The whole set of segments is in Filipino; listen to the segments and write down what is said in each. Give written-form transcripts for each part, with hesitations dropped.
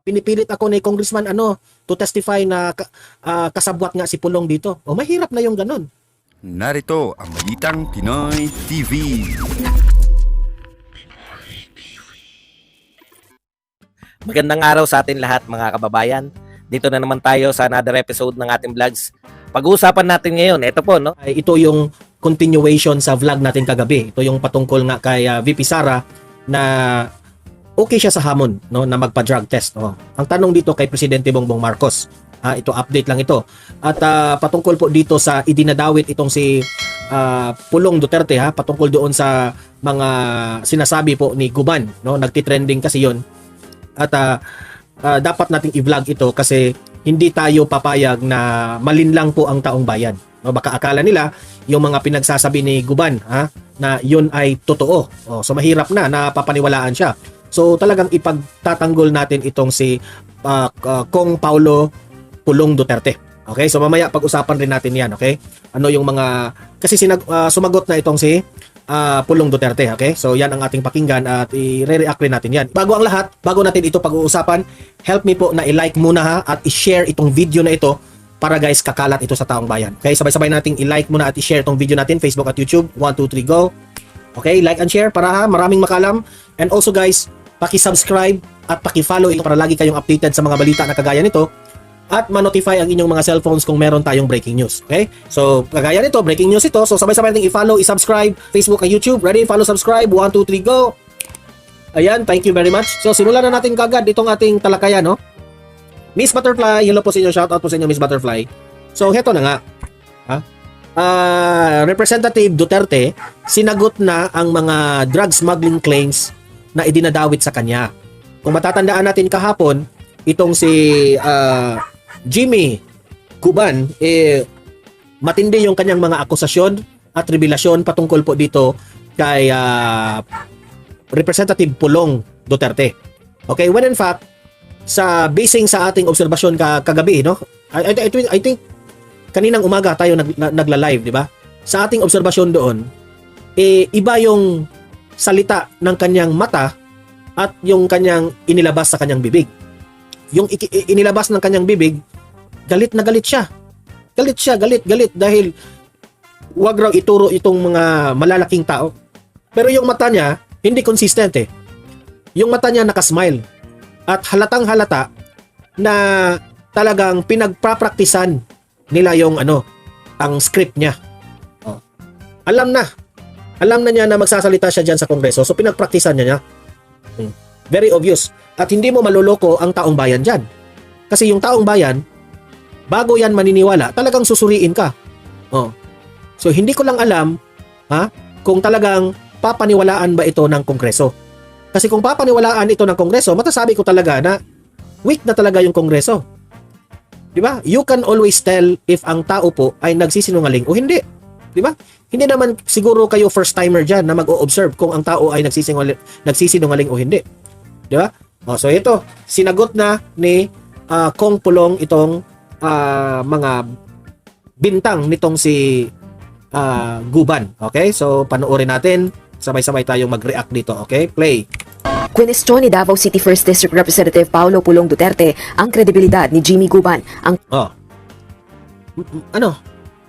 Pinipilit ako ni Congressman to testify na kasabwat nga si Pulong dito. O mahirap na yung ganun. Narito ang Balitang Pinoy TV. Magandang araw sa atin lahat mga kababayan. Dito na naman tayo sa another episode ng ating vlogs. Pag-uusapan natin ngayon, ito po, no? Ito yung continuation sa vlog natin kagabi. Ito yung patungkol nga kay VP Sara na okay siya sa hamon, no, na magpa-drug test. Ang tanong dito kay Presidente Bongbong Marcos. Ito update lang ito. At patungkol po dito sa idinadawit itong si Pulong Duterte, patungkol doon sa mga sinasabi po ni Guban, no? Nagti-trending kasi 'yon. At dapat nating i-vlog ito kasi hindi tayo papayag na malinlang po ang taong bayan. No, baka akala nila yung mga pinagsasabi ni Guban na yun ay totoo. So mahirap na napapaniwalaan siya. So talagang ipagtatanggol natin itong si Kong Paulo Pulong Duterte. Okay? So mamaya pag-usapan rin natin 'yan, okay? Ano yung mga kasi sumagot na itong si Pulong Duterte, okay? So yan ang ating pakinggan at i-react rin natin 'yan. Bago ang lahat, bago natin ito pag-uusapan, help me po na i-like muna at i-share itong video na ito para guys kakalat ito sa taong bayan. Okay? Sabay-sabay nating i-like muna at i-share itong video natin Facebook at YouTube. 1 2 3 go. Okay? Like and share para maraming makalam. And also guys, paki-subscribe at paki-follow ito para lagi kayong updated sa mga balita na kagaya nito at ma-notify ang inyong mga cellphones kung meron tayong breaking news. Okay? So, kagaya nito, breaking news ito. So, sabay-sabay natin i-follow, i-subscribe, Facebook at YouTube. Ready? Follow, subscribe. 1, 2, 3, go! Ayan, thank you very much. So, simulan na natin kagad itong ating talakayan, no? Miss Butterfly, hello po sa inyo. Shoutout po sa inyo, Miss Butterfly. So, heto na nga. Representative Duterte, sinagot na ang mga drug smuggling claims na idinadawit sa kanya. Kung matatandaan natin kahapon, itong si Jimmy Guban, matindi yung kanyang mga akusasyon at revelasyon patungkol po dito kay Representative Pulong Duterte. Okay, when in fact, basing sa ating obserbasyon kagabi, no? I think kaninang umaga tayo nagla-live, di ba? Sa ating obserbasyon doon, iba yung salita ng kanyang mata at yung kanyang inilabas sa kanyang bibig. Yung inilabas ng kanyang bibig, galit na galit siya. Galit dahil wag raw ituro itong mga malalaking tao. Pero yung mata niya, hindi consistent eh. Yung mata niya nakasmile. At halatang halata na talagang pinagpapraktisan nila yung ang script niya. Alam na niya na magsasalita siya dyan sa Kongreso. So pinagpraktisan niya. Very obvious. At hindi mo maloloko ang taong bayan dyan. Kasi yung taong bayan, bago yan maniniwala, talagang susuriin ka. So hindi ko lang alam kung talagang papaniwalaan ba ito ng Kongreso. Kasi kung papaniwalaan ito ng Kongreso, matasabi ko talaga na weak na talaga yung Kongreso. Di ba? You can always tell if ang tao po ay nagsisinungaling o hindi. Di ba? Hindi naman siguro kayo first timer dyan na mag-o-observe kung ang tao ay nagsisinungaling o hindi. Di ba? So ito, sinagot na ni Kong Pulong itong mga bintang nitong si Guban. Okay? So panoorin natin. Sabay-sabay tayong mag-react dito. Okay? Play. Kwinestyon ni Davao City 1st District Representative Paulo Pulong Duterte ang kredibilidad ni Jimmy Guban.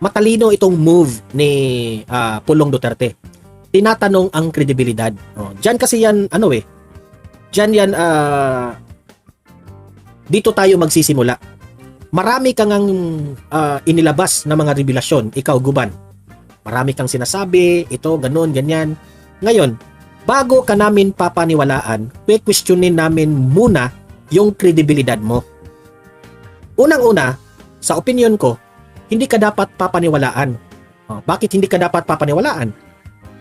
Matalino itong move ni Pulong Duterte. Tinatanong ang kredibilidad. Diyan kasi yan, diyan yan, dito tayo magsisimula. Marami kang inilabas na mga revelasyon, ikaw Guban. Marami kang sinasabi, ito, ganun, ganyan. Ngayon, bago ka namin papaniwalaan, questionin namin muna yung kredibilidad mo. Unang-una, sa opinion ko, hindi ka dapat papaniwalaan. Bakit hindi ka dapat papaniwalaan?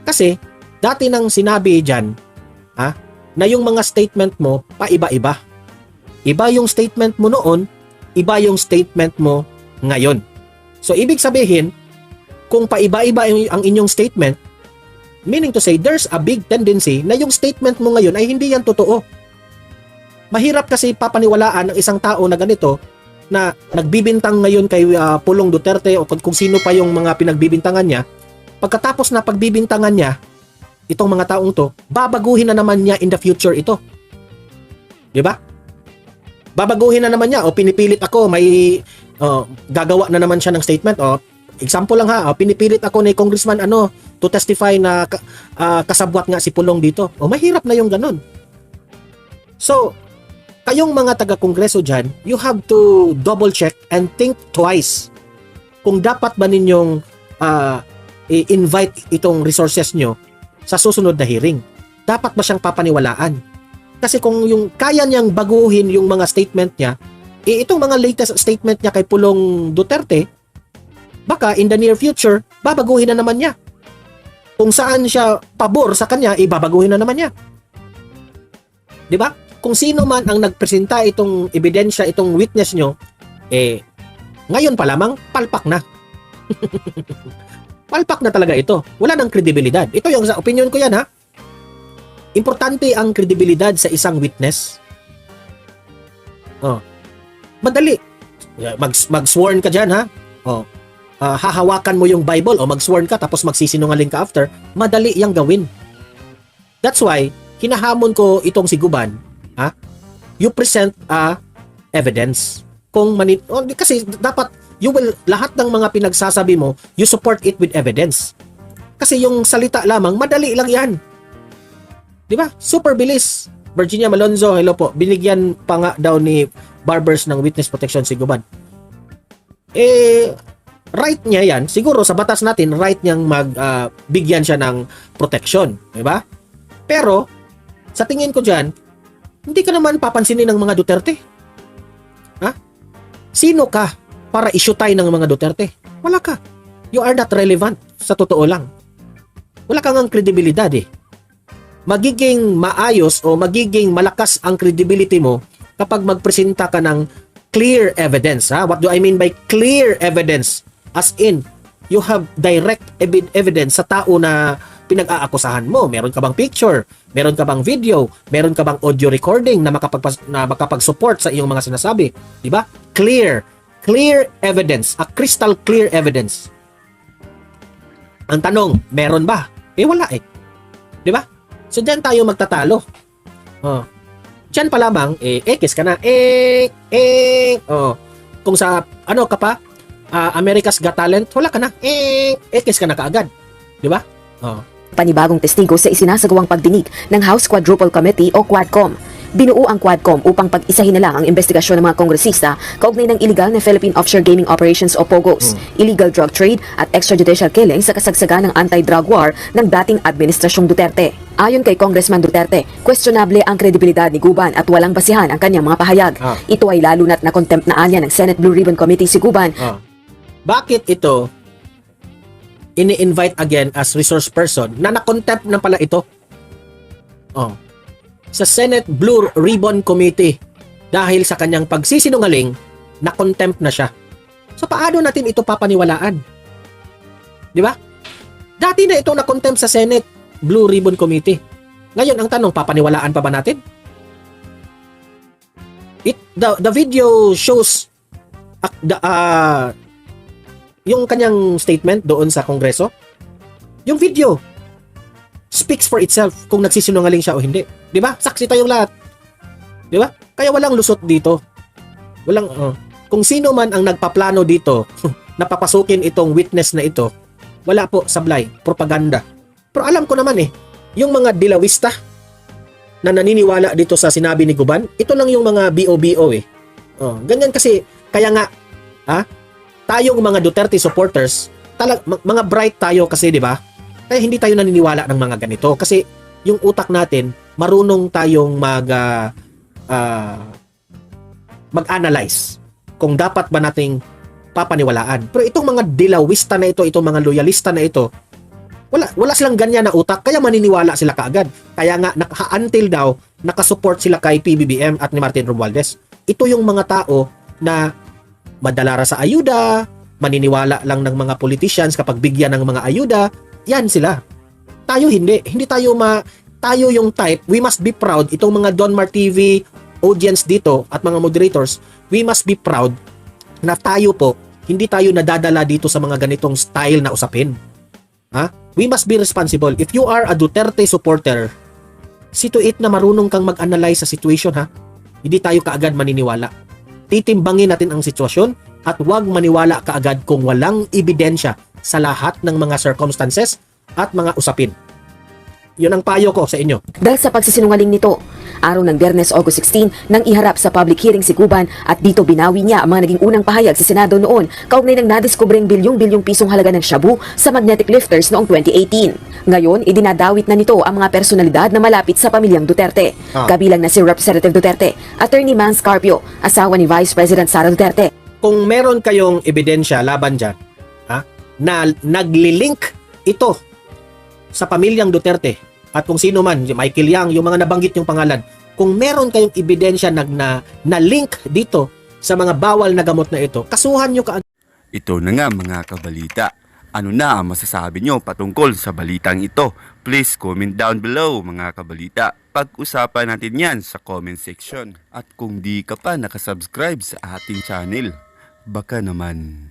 Kasi, dati nang sinabi dyan, na yung mga statement mo, paiba-iba. Iba yung statement mo noon, iba yung statement mo ngayon. So, ibig sabihin, kung paiba-iba ang inyong statement, meaning to say, there's a big tendency na yung statement mo ngayon ay hindi yan totoo. Mahirap kasi papaniwalaan ng isang tao na ganito na nagbibintang ngayon kay Pulong Duterte o kung sino pa yung mga pinagbibintangan niya. Pagkatapos na pagbibintangan niya, itong mga taong to, babaguhin na naman niya in the future ito. 'Di ba? babaguhin na naman niya o pinipilit ako may gagawa na naman siya ng statement o example lang ha, pinipilit ako ni Congressman to testify na kasabwat nga si Pulong dito. O mahirap na yung ganun. So, kayong mga taga-kongreso dyan, you have to double check and think twice kung dapat ba ninyong i-invite itong resources nyo sa susunod na hearing. Dapat ba siyang papaniwalaan? Kasi kung yung kaya niyang baguhin yung mga statement niya, itong mga latest statement niya kay Pulong Duterte, baka in the near future, babaguhin na naman niya. Kung saan siya pabor sa kanya, babaguhin na naman niya. 'Di ba? Kung sino man ang nagpresenta itong ebidensya, itong witness nyo, ngayon pa lamang, palpak na. Palpak na talaga ito. Wala nang kredibilidad. Ito yung sa opinion ko yan ha. Importante ang kredibilidad sa isang witness. Madali. Mag-sworn ka dyan ha. Hahawakan mo yung Bible o mag-sworn ka tapos magsisinungaling ka after. Madali yang gawin. That's why, hinahamon ko itong si Guban, you present evidence. Kasi dapat lahat ng mga pinagsasabi mo, you support it with evidence. Kasi yung salita lamang, madali lang yan. Di ba? Super bilis. Virginia Malonzo, hello po. Binigyan pa nga daw ni Barbers ng witness protection si Guban. Right niya yan. Siguro sa batas natin, right niyang bigyan siya ng protection. Di ba? Pero, sa tingin ko dyan, hindi ka naman papansinin ng mga Duterte. Sino ka para isyutay ng mga Duterte? Wala ka. You are not relevant. Sa totoo lang. Wala kang ang kredibilidad Magiging maayos o magiging malakas ang credibility mo kapag magpresenta ka ng clear evidence. What do I mean by clear evidence? As in, you have direct evidence sa tao na pinag-aakusahan mo. Meron ka bang picture? Meron ka bang video? Meron ka bang audio recording na makapag-support sa iyong mga sinasabi? Diba? Clear evidence. A crystal clear evidence. Ang tanong, meron ba? Wala Diba? So, dyan tayo magtatalo. Dyan pa lamang, kiss ka na. Kung sa, ka pa, America's Got Talent, wala ka na. Kiss ka na kaagad. Diba? Panibagong testigo sa isinasagawang pagdinig ng House Quadruple Committee o Quadcom. Binuo ang Quadcom upang pag-isahin na lang ang investigasyon ng mga kongresista kaugnay ng illegal na Philippine Offshore Gaming Operations o POGOs, illegal drug trade at extrajudicial killing sa kasagsagan ng anti-drug war ng dating Administrasyong Duterte. Ayon kay Congressman Duterte, questionable ang kredibilidad ni Guban at walang basihan ang kanyang mga pahayag. Ito ay lalo na't na-contempt na anya ng Senate Blue Ribbon Committee si Guban. Bakit ito ini-invite again as resource person na na-contempt na pala ito? Sa Senate Blue Ribbon Committee dahil sa kanyang pagsisinungaling, na-contempt na siya. So paano natin ito papaniwalaan? Di ba? Dati na ito na-contempt sa Senate Blue Ribbon Committee. Ngayon ang tanong, papaniwalaan pa ba natin? The video shows yung kanyang statement doon sa Kongreso. Yung video speaks for itself kung nagsisinungaling siya o hindi. 'Di ba? Saksi tayong lahat. 'Di ba? Kaya walang lusot dito. Walang kung sino man ang nagpaplano dito na papasukin itong witness na ito, wala po, sablay, propaganda. Pero alam ko naman yung mga dilawista na naniniwala dito sa sinabi ni Guban, ito lang yung mga BOBO ganyan kasi, kaya nga tayong mga Duterte supporters, mga bright tayo kasi, 'di ba? Kaya hindi tayo naniniwala ng mga ganito kasi yung utak natin marunong tayong mag-analyze kung dapat ba nating papaniwalaan. Pero itong mga dilawista na ito, itong mga loyalista na ito, wala silang ganyan na utak kaya maniniwala sila kaagad. Kaya nga until daw nakasupport sila kay PBBM at ni Martin Romualdez. Ito yung mga tao na madalara sa ayuda, maniniwala lang ng mga politicians kapag bigyan ng mga ayuda. Yan sila. Tayo hindi. Hindi tayo tayo yung type, we must be proud. Itong mga Donmar TV audience dito at mga moderators, we must be proud na tayo po, hindi tayo nadadala dito sa mga ganitong style na usapin. We must be responsible. If you are a Duterte supporter, see to it na marunong kang mag-analyze sa situation, hindi tayo kaagad maniniwala. Titimbangin natin ang sitwasyon at huwag maniwala kaagad kung walang ebidensya sa lahat ng mga circumstances at mga usapin. Yun ang payo ko sa inyo. Dahil sa pagsisinungaling nito, araw ng Biyernes, August 16, nang iharap sa public hearing si Guban at dito binawi niya ang mga naging unang pahayag sa Senado noon kaugnay ng nadiskubreng bilyong-bilyong pisong halaga ng shabu sa magnetic lifters noong 2018. Ngayon, idinadawit na nito ang mga personalidad na malapit sa pamilyang Duterte. Kabilang na si Representative Duterte, Attorney Mans Carpio, asawa ni Vice President Sara Duterte. Kung meron kayong ebidensya laban dyan, na naglilink ito sa pamilyang Duterte, at kung sino man, si Michael Yang, yung mga nabanggit yung pangalan, kung meron kayong ebidensya na link dito sa mga bawal na gamot na ito, kasuhan nyo kaagad. Ito na nga mga kabalita. Ano na ang masasabi nyo patungkol sa balitang ito? Please comment down below mga kabalita. Pag-usapan natin yan sa comment section. At kung di ka pa nakasubscribe sa ating channel, baka naman